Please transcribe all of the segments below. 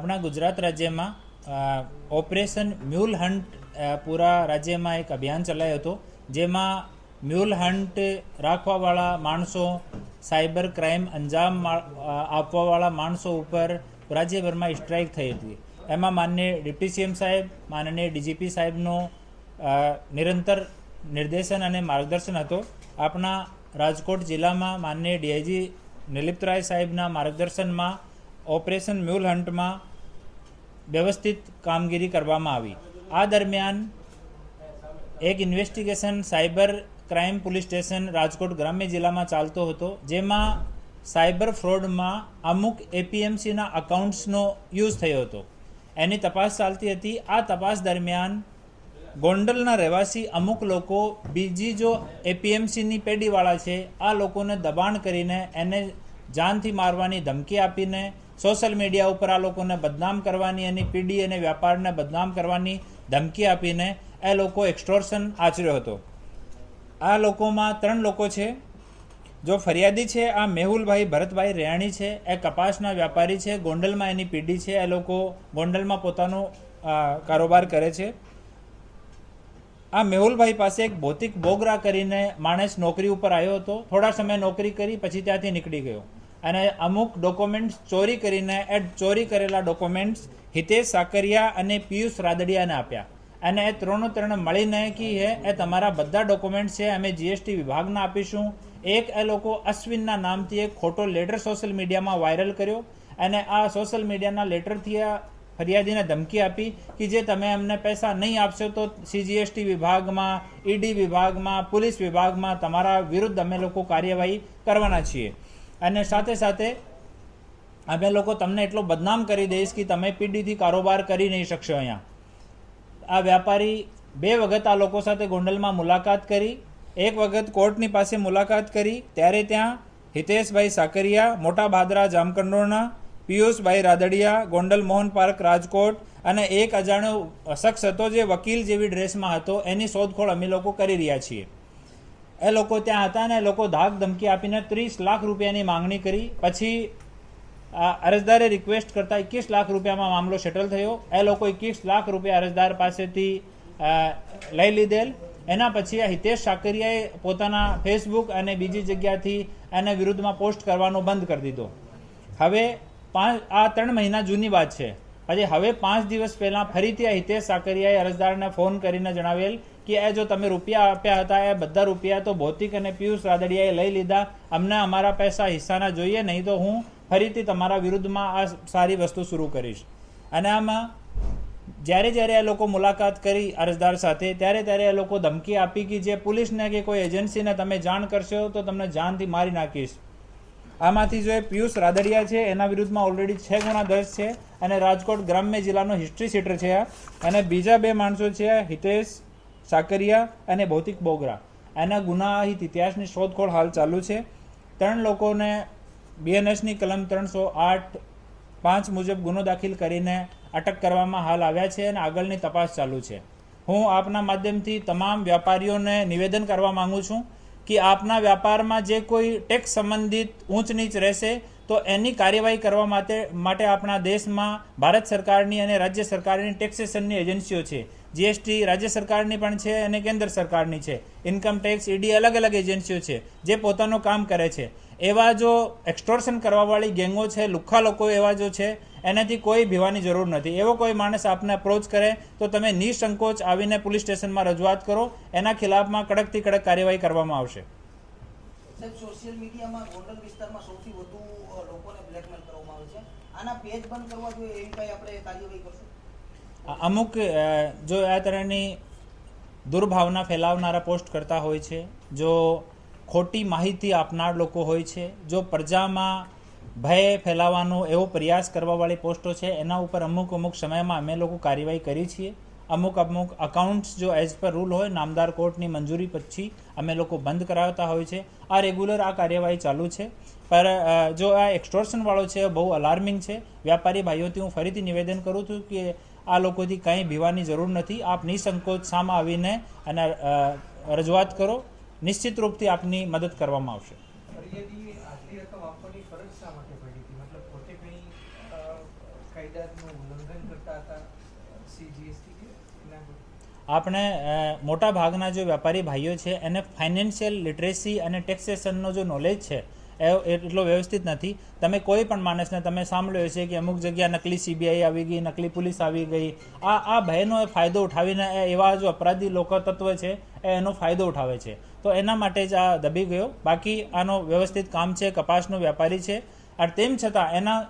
આપણા ગુજરાત રાજ્યમાં operation mule hunt પૂરા રાજ્યમાં એક અભિયાન ચલાવ્યો હતો, જેમાં મ્યુલ હન્ટ રાખવાવાળા માણસો, સાયબર ક્રાઇમ અંજામ આપવાવાળા માણસો ઉપર રાજ્યભરમાં સ્ટ્રાઇક થઈ હતી. એમાં માનનીય ડિપ્ટી સીએમ સાહેબ, માનનીય ડીજીપી સાહેબનો નિરંતર નિર્દેશન અને માર્ગદર્શન હતો. આપણા રાજકોટ જિલ્લામાં માનનીય ડીઆઈજી નિલિપ્તરાય સાહેબના માર્ગદર્શનમાં ઓપરેશન મ્યુલ હન્ટમાં વ્યવસ્થિત કામગીરી કરવામાં આવી. આ દરમિયાન એક investigation cyber crime police station Rajkot ગ્રામ્ય જિલ્લામાં ચાલતો હતો, જેમાં સાયબર ફ્રોડમાં અમુક એપીએમસીના અકાઉન્ટ્સનો યુઝ થયો હતો. એની તપાસ ચાલતી હતી. આ તપાસ દરમિયાન ગોંડલના રહેવાસી અમુક લોકો બીજી જો એપીએમસીની પેઢીવાળા છે, આ લોકોને દબાણ કરીને એને જાનથી મારવાની ધમકી આપીને સોશિયલ મીડિયા ઉપર આ લોકોને બદનામ કરવાની, એની પીઢી અને વ્યાપારને બદનામ કરવાની ધમકી આપીને એ લોકો એક્સ્ટોર્શન આચર્યો હતો. આ લોકોમાં 3 લોકો છે. જો ફરિયાદી છે આ મેહુલભાઈ ભરતભાઈ રેયાણી છે, એ કપાસના વ્યાપારી છે. ગોંડલમાં એની પીઢી છે. એ લોકો ગોંડલમાં પોતાનો કારોબાર કરે છે. આ મેહુલભાઈ પાસે એક ભૌતિક બોગરા કરીને માણસ નોકરી ઉપર આવ્યો હતો. થોડા સમય નોકરી કરી પછી ત્યાંથી નીકળી ગયો અને અમુક ડોક્યુમેન્ટ્સ ચોરી કરીને એ ચોરી કરેલા ડોક્યુમેન્ટ્સ હિતેશ સાકરિયા અને પિયુષ રાદડિયાને આપ્યા. અને એ ત્રણે મળીને કે એ તમારા બધા ડોક્યુમેન્ટ્સ છે, અમે જીએસટી વિભાગને આપીશું. એક એ લોકો અશ્વિનના નામથી એક ખોટો લેટર સોશિયલ મીડિયામાં વાયરલ કર્યો અને આ સોશિયલ મીડિયાના લેટરથી આ ફરિયાદીને ધમકી આપી કે જે તમે અમને પૈસા નહીં આપશો તો સીજીએસટી વિભાગમાં, ઈડી વિભાગમાં, પોલીસ વિભાગમાં તમારા વિરુદ્ધ અમે લોકો કાર્યવાહી કરવાના છીએ અને સાથે સાથે અમે લોકો તમને એટલો બદનામ કરી દઈશ કે તમે પીડીથી કારોબાર કરી નહીં શકશો. અહીંયા આ વ્યાપારી 2 વખત આ લોકો સાથે ગોંડલમાં મુલાકાત કરી. એક વખત કોર્ટની પાસે મુલાકાત કરી ત્યારે ત્યાં હિતેશભાઈ સાકરિયા મોટા ભાદરા જામકંડોરણા, પિયુષભાઈ રાદડિયા ગોંડલ મોહન પાર્ક રાજકોટ અને એક અજાણ્યો શખ્સ હતો જે વકીલ જેવી ડ્રેસમાં હતો, એની શોધખોળ અમે લોકો કરી રહ્યા છીએ. એ લોકો ત્યાં હતા અને એ લોકો ધાક ધમકી આપીને 30 લાખ રૂપિયાની માંગણી કરી. પછી અરજદારે રિક્વેસ્ટ કરતાં 21 લાખ રૂપિયામાં મામલો સેટલ થયો. એ લોકો 21 લાખ રૂપિયા અરજદાર પાસેથી લઈ લીધેલ. એના પછી આ હિતેશ સાકરિયાએ પોતાના ફેસબુક અને બીજી જગ્યાથી એના વિરુદ્ધમાં પોસ્ટ કરવાનો બંધ કરી દીધો. હવે આ 3 મહિના જૂની વાત છે. પછી હવે 5 દિવસ પહેલાં ફરીથી આ હિતેશ સાકરિયાએ અરજદારને ફોન કરીને જણાવેલ કે એ જો તમે રૂપિયા આપ્યા હતા એ બધા રૂપિયા તો ભૌતિક અને પિયુષ રાદડિયાએ લઈ લીધા. અમને અમારા પૈસા હિસ્સાના જોઈએ, નહીં તો હું ફરીથી તમારા વિરુદ્ધમાં આ સારી વસ્તુ શરૂ કરીશ. અને આમાં જ્યારે એ લોકો મુલાકાત કરી અરજદાર સાથે ત્યારે એ લોકો ધમકી આપી કે જે પોલીસને કે કોઈ એજન્સીને તમે જાણ કરશો તો તમને જાનથી મારી નાખીશ. આમાંથી જો એ પિયુષ રાદડિયા છે એના વિરુદ્ધમાં ઓલરેડી 6 ગુના દર્જ છે અને રાજકોટ ગ્રામ્ય જિલ્લાનો હિસ્ટ્રી સીટર છે. અને બીજા 2 માણસો છે હિતેશ સાકરિયા અને ભૌતિક બોગરા, એના ગુનાહિત ઇતિહાસની શોધખોળ હાલ ચાલુ છે. 3 લોકોને બીએનએસની કલમ 308(5) મુજબ ગુનો દાખલ કરીને અટક કરવામાં હાલ આવ્યા છે અને આગળની તપાસ ચાલુ છે. હું આપના માધ્યમથી તમામ વ્યાપારીઓને નિવેદન કરવા માંગુ છું કે આપના વ્યાપારમાં જે કોઈ ટેક્સ સંબંધિત ઊંચ નીચ રહેશે તો એની કાર્યવાહી કરવા માટે આપણા દેશમાં ભારત સરકારની અને રાજ્ય સરકારની ટેક્સેશનની એજન્સીઓ છે. જીએસટી રાજ્ય સરકારની પણ છે અને કેન્દ્ર સરકારની છે. ઇન્કમ ટેક્સ, ઈડી અલગ અલગ એજન્સીઓ છે જે પોતાનું કામ કરે છે. એવા જો એક્સ્ટોર્શન કરવાવાળી ગેંગો છે, લુખ્ખા લોકો એવા જો છે, એનાથી કોઈ ભીવાની જરૂર નથી. એવો કોઈ માણસ આપને અપ્રોચ કરે તો તમે નિસંકોચ આવીને પોલીસ સ્ટેશનમાં રજૂઆત કરો. એના ખિલાફમાં કડકથી કડક કાર્યવાહી કરવામાં આવશે. સોશિયલ મીડિયામાં ગોંડલ વિસ્તારમાં સૌથી વધુ લોકોને બ્લેકમેલ કરવામાં આવે છે. આના પેજ બંધ કરવા જોઈએ એવી કઈ આપણે કાર્યવાહી કરશું? અમુક જો આ તરહની દુર્ભાવના ફેલાવનારા પોસ્ટ કરતા હોય છે, જો ખોટી માહિતી આપનાર લોકો હોય છે, જો પ્રજામાં ભય ફેલાવવાનો એવો પ્રયાસ કરવાવાળી પોસ્ટો છે, એના ઉપર અમુક સમયમાં અમે લોકો કાર્યવાહી કરી છીએ. અમુક અકાઉન્ટ્સ જો એઝ પર રૂલ હોય નામદાર કોર્ટની મંજૂરી પછી અમે લોકો બંધ કરાવતા હોય છે. આ રેગ્યુલર આ કાર્યવાહી ચાલુ છે. પર જો આ એક્સ્ટોર્શનવાળો છે બહુ અલાર્મિંગ છે. વ્યાપારી ભાઈઓથી હું ફરીથી નિવેદન કરું છું કે આ લોકોથી કંઈ ભીવાની જરૂર નથી. આપ નિસંકોચ સામે આવીને અને રજૂઆત કરો. નિશ્ચિત રૂપથી આપની મદદ કરવામાં આવશે. કાયદાનું ઉલ્લંઘન કરતા હતા CGST કે એના પર? આપણે મોટા ભાગના જો વેપારી ભાઈઓ છે એને ફાઇનાન્શિયલ લિટરેસી અને ટેક્સેશનનો જો નોલેજ છે એ એટલો વ્યવસ્થિત નથી. તમે કોઈ પણ માણસને તમે સાંભળ્યો છે કે અમુક જગ્યા નકલી CBI આવી ગઈ, નકલી પોલીસ આવી ગઈ. આ ભયનો ફાયદો ઉઠાવીને એવા જો અપરાધી લોકો તત્વ છે એનો ફાયદો ઉઠાવે છે. તો એના માટે જ આ દબી ગયો. બાકી આનો વ્યવસ્થિત કામ છે, કપાસનો વેપારી છે, અને તેમ છતાં એના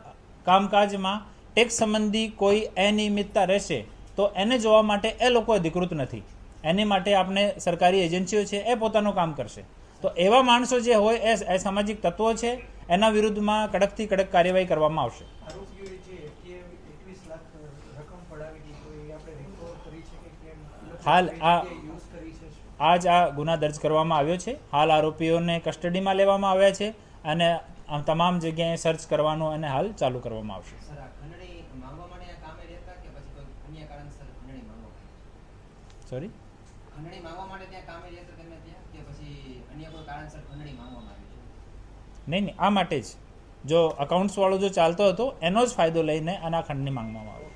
કામકાજમાં ટેક્સ સંબંધી કોઈ અનિયમિતતા રહેશે તો એને જોવા માટે એ લોકો અધિકૃત નથી. એની માટે આપણે સરકારી એજન્સીઓ છે એ પોતાનું કામ કરશે. તો એવા માણસો જે હોય એ સામાજિક તત્વો છે, એના વિરુદ્ધમાં કડકથી કડક કાર્યવાહી કરવામાં આવશે. આરોપીઓએ જે 21 લાખ રકમ પડાવી હતી તો એ આપણે રિકવર કરી છે કે કેમ? હાલ યુઝ કરી છે શું? આજ આ ગુના દર્જ કરવામાં આવ્યો છે. હાલ આરોપીઓને કસ્ટડીમાં લેવામાં આવ્યા છે અને આમ તમામ જગ્યાએ સર્ચ કરવાનું અને હાલ ચાલુ કરવામાં આવશે. સર, આ ખંડણી માંગવા માટે આ કામે રહેતા કે પછી કોઈ અન્ય કારણસર ખંડણી માંગવા? સોરી, ખંડણી માંગવા માટે ત્યાં કામે રહેતા તેમને ત્યાં કે પછી અન્ય કોઈ કારણસર ખંડણી માંગવામાં આવી છે? નહીં, આ માટે જ જો અકાઉન્ટ્સવાળો જો ચાલતો હતો એનો જ ફાયદો લઈને આના ખંડની માંગવામાં આવ્યો.